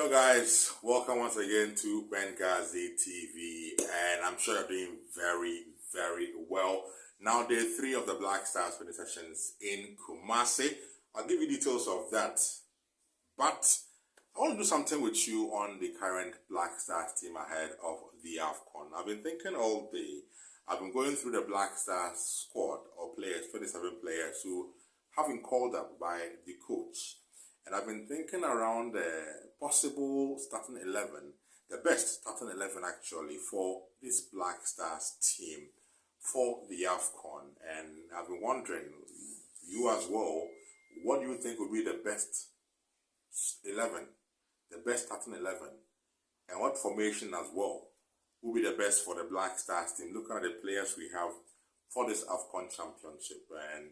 Hello guys, welcome once again to Benghazi TV, and I'm sure you're doing very well. Now day 3 of the Black Stars training sessions in Kumasi. I'll give you details of that, but I want to do something with you on the current Black Stars team ahead of the Afcon. I've been thinking all day. I've been going through the Black Stars squad of players, 27 players who have been called up by the coach. And I've been thinking around the possible starting 11, the best starting 11 actually for this Black Stars team for the Afcon. And I've been wondering, you as well, what do you think would be the best 11, the best starting 11? And what formation as well will be the best for the Black Stars team? Look at the players we have for this Afcon championship, and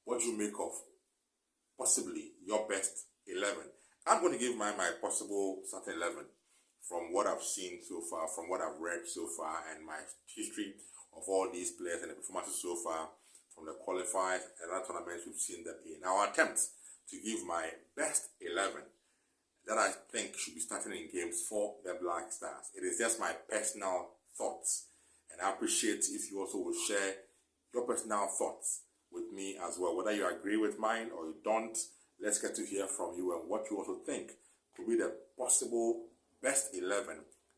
what do you make of possibly your best 11. I'm going to give my possible starting 11 from what I've seen so far, from what I've read so far, and my history of all these players and the performances so far from the qualifiers and other tournaments we've seen them in. I'll attempt to give my best 11 that I think should be starting in games for the Black Stars. It is just my personal thoughts, and I appreciate if you also will share your personal thoughts with me as well, whether you agree with mine or you don't. Let's get to hear from you and what you also think could be the possible best 11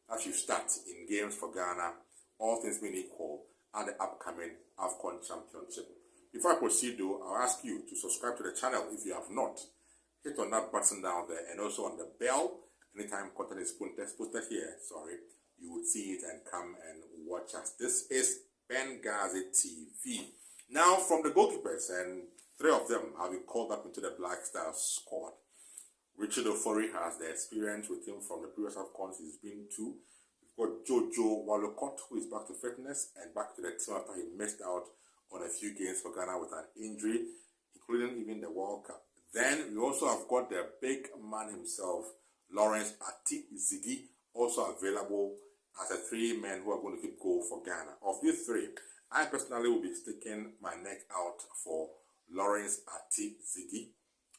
as you start in games for Ghana, all things being equal, at the upcoming Afcon Championship. Before I proceed though, I'll ask you to subscribe to the channel if you have not. Hit on that button down there and also on the bell. Anytime content is posted here, you would see it and come and watch us. This is Benghazi TV. Now from the goalkeepers, and 3 of them have been called up into the Black Stars squad. Richard Ofori has the experience with him from the previous Afcons he's been to. We've got Jojo Walcott, who is back to fitness and back to the team after he missed out on a few games for Ghana with an injury, including even the World Cup. Then we also have got the big man himself, Lawrence Ati-Zigi, also available as a 3 men who are going to keep goal for Ghana. Of these 3, I personally will be sticking my neck out for Lawrence Ati-Zigi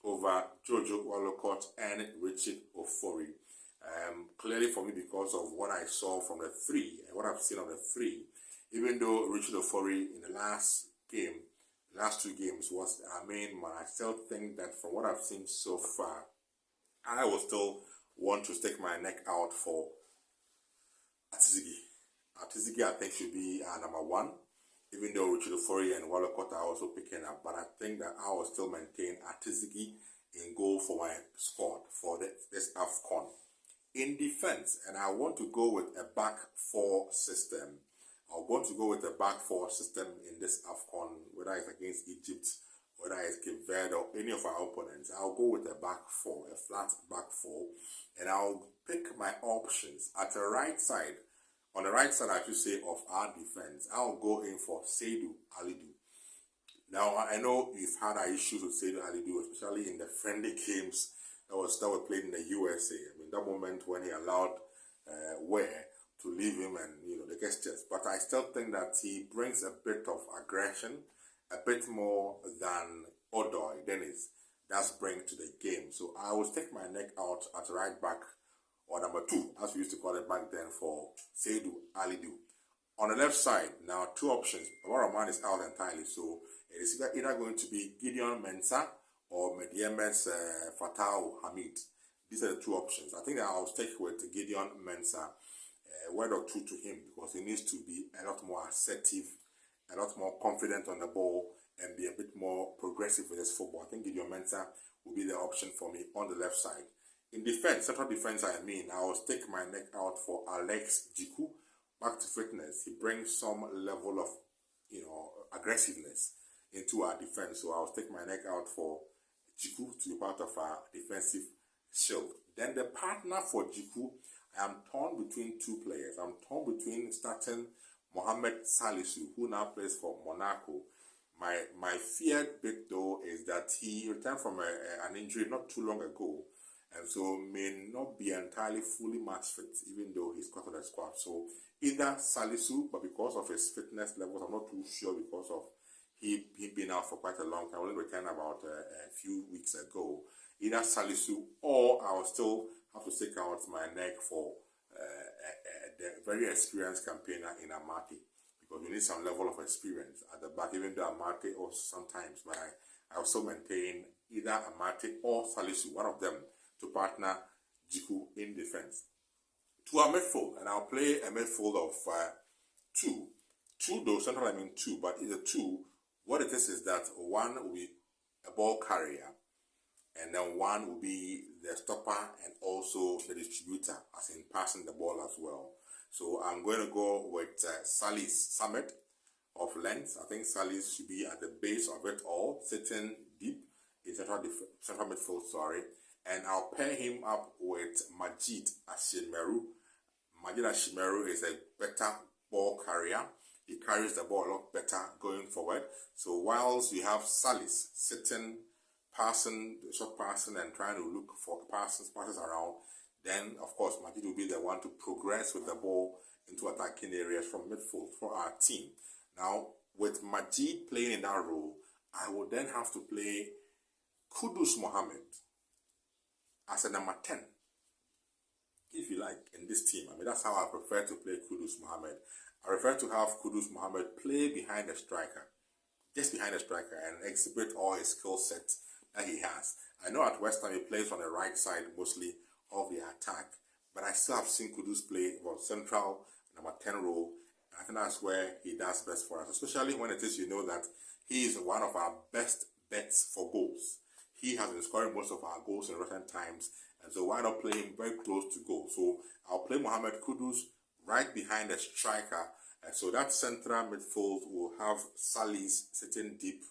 over Jojo Walcott and Richard Ofori. Clearly for me, because of what I saw from the 3 and what I've seen of the 3, even though Richard Ofori in the last 2 games was our main man, I still think that from what I've seen so far, I will still want to stick my neck out for Ati-Zigi. Ati-Zigi I think should be number 1. Even though Richard Ofori and Walcott are also picking up, but I think that I will still maintain Ati-Zigi in goal for my squad for this Afcon. In defense, and I want to go with a back 4 system. I want to go with a back 4 system in this Afcon, whether it's against Egypt, whether it's Cape Verde or any of our opponents. I'll go with a back 4, a flat back 4, and I'll pick my options at the right side. On the right side, I should say, of our defense, I'll go in for Seydou Alidu. Now, I know you've had our issues with Seydou Alidu, especially in the friendly games that were played in the USA. I mean, that moment when he allowed Ware to leave him and, the gestures. But I still think that he brings a bit of aggression, a bit more than Odoi Dennis does bring to the game. So I will stick my neck out at right back, or number 2, as we used to call it back then, for Seydou Alidu. On the left side, now 2 options. Our is out entirely, so it is either going to be Gideon Mensah or Mediemes Fatau Hamid. These are the 2 options. I think that I'll stick with Gideon Mensah. A word or 2 to him, because he needs to be a lot more assertive, a lot more confident on the ball, and be a bit more progressive with his football. I think Gideon Mensah will be the option for me on the left side. In defense, central defense, I will stick my neck out for Alex Jiku, back to fitness. He brings some level of, aggressiveness into our defense. So I'll stick my neck out for Jiku to be part of our defensive shield. Then the partner for Jiku, I am torn between 2 players. I'm torn between starting Mohamed Salisu, who now plays for Monaco. My feared bit though is that he returned from an injury not too long ago, and so may not be entirely fully match fit, even though he's got on the squad. So either Salisu, but because of his fitness levels, I'm not too sure because of he been out for quite a long time. Only returned about a few weeks ago. Either Salisu, or I'll still have to stick out my neck for the very experienced campaigner in Amati, because you need some level of experience at the back, even though Amati also sometimes, but I also maintain either Amati or Salisu, one of them, to partner Jiku in defense. To our midfield, and I'll play a midfield of two. Two, though, central I mean two, but in the two, what it is that one will be a ball carrier, and then one will be the stopper and also the distributor, as in passing the ball as well. So I'm going to go with Salis Summit of length. I think Salis should be at the base of it all, sitting deep in central midfield, sorry. And I'll pair him up with Majid Ashimeru. Majid Ashimeru is a better ball carrier. He carries the ball a lot better going forward. So whilst we have Salis sitting, passing, short passing, and trying to look for passes around, then of course Majid will be the one to progress with the ball into attacking areas from midfield for our team. Now, with Majid playing in that role, I will then have to play Kudus Mohammed as a number 10, if you like, in this team. I mean, that's how I prefer to play Kudus Mohammed. I prefer to have Kudus Mohammed play behind the striker, just behind the striker, and exhibit all his skill set that he has. I know at West Ham he plays on the right side mostly of the attack, but I still have seen Kudus play central number 10 role. And I think that's where he does best for us, especially when it is, you know, that he is one of our best bets for goals. He has been scoring most of our goals in recent times, and so why not play him very close to goal? So I'll play Mohamed Kudus right behind the striker. So that central midfield will have Salis sitting deep,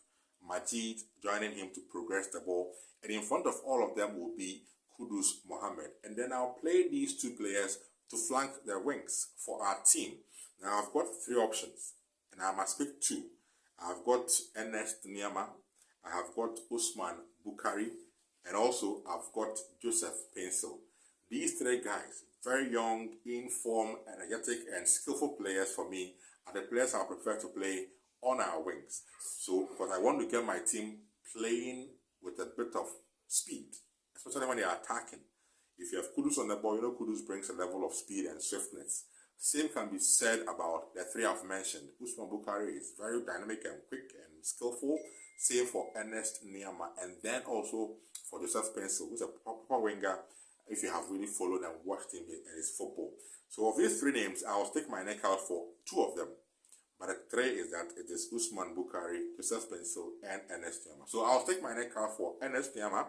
Majid joining him to progress the ball, and in front of all of them will be Kudus Mohammed. And then I'll play these two players to flank their wings for our team. Now I've got three options, and I must pick two. I've got Ernest Niama, I have got Usman Bukari, and also I've got Joseph Pencil. These three guys, very young, in form, energetic, and skillful players for me, are the players I prefer to play on our wings. So, because I want to get my team playing with a bit of speed, especially when they are attacking. If you have Kudus on the ball, you know Kudus brings a level of speed and swiftness. Same can be said about the three I've mentioned. Usman Bukari is very dynamic and quick and skillful. Same for Ernest Niama, and then also for Joseph Pencil, who's a proper winger, if you have really followed and watched him in his football. So of these three names, I'll stick my neck out for two of them. But the three is that it is Usman Bukari, Joseph Pencil, and Ernest Niama. So I'll stick my neck out for Ernest Niama.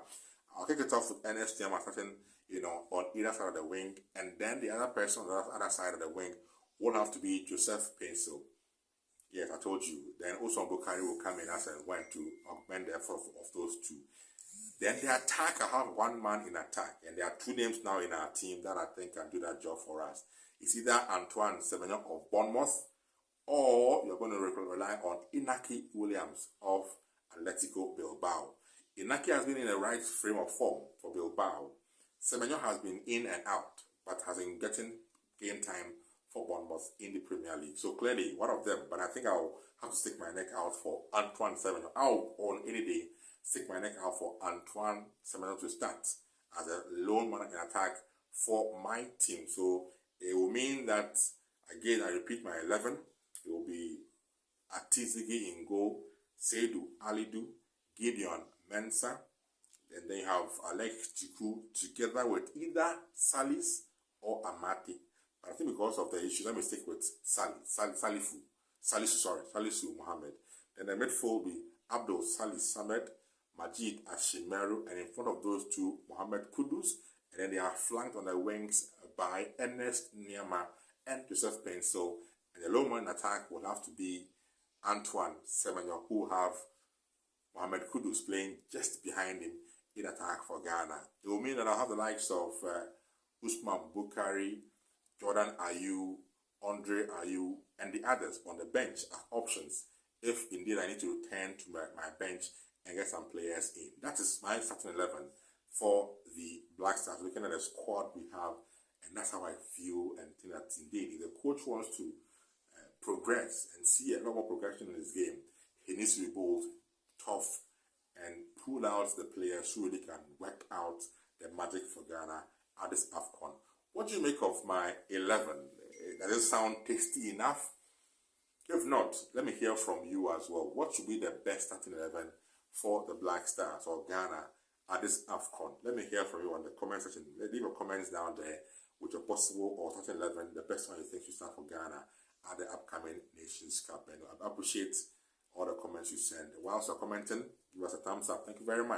I'll kick it off with Ernest Niama starting, on either side of the wing, and then the other person on the other side of the wing will have to be Joseph Pencil. Yes, I told you. Then Usman Bukari will come in as and when to augment the effort of those two. Then the attack, I have one man in attack, and there are two names now in our team that I think can do that job for us. It's either Antoine Semenyo of Bournemouth, or you're going to rely on Inaki Williams of Atletico Bilbao. Inaki has been in the right frame of form for Bilbao. Semenyo has been in and out, but has been getting game time for Bournemouth in the Premier League. So clearly, one of them, but I think I'll have to stick my neck out for Antoine Semenyo. I'll, on any day, stick my neck out for Antoine Semenyo to start as a lone man in attack for my team. So it will mean that, again, I repeat my 11. It will be Atizigi in goal, Seydou Alidu, Gideon Mensah, and then you have Alex Jiku together with either Salis or Amati. But I think because of the issue, let me stick with Salisu Mohammed. Then the midfield will be Abdul Salis Samed, Majid Ashimeru, and in front of those two, Mohamed Kudus, and then they are flanked on the wings by Ernest Niama and Joseph Pencil, and the low man attack will have to be Antoine Semenyo, who have Mohamed Kudus playing just behind him in attack for Ghana. It will mean that I'll have the likes of Usman Bukari, Jordan Ayew, Andre Ayew, and the others on the bench as options, if indeed I need to return to my bench and get some players in. That is my starting 11 for the Black Stars, looking at the squad we have, and that's how I feel and think that indeed if the coach wants to progress and see a lot more progression in his game, he needs to be bold, tough, and pull out the players who really can work out the magic for Ghana at this Afcon. What do you make of my 11? Does it sound tasty enough? If not, let me hear from you as well. What should be the best starting 11 for the Black Stars or Ghana at this Afcon? Let me hear from you on the comment section. Leave your comments down there with your possible or starting 11, the best one you think should start for Ghana at the upcoming Nations Cup. And I appreciate all the comments you send. Whilst you're commenting, give us a thumbs up. Thank you very much.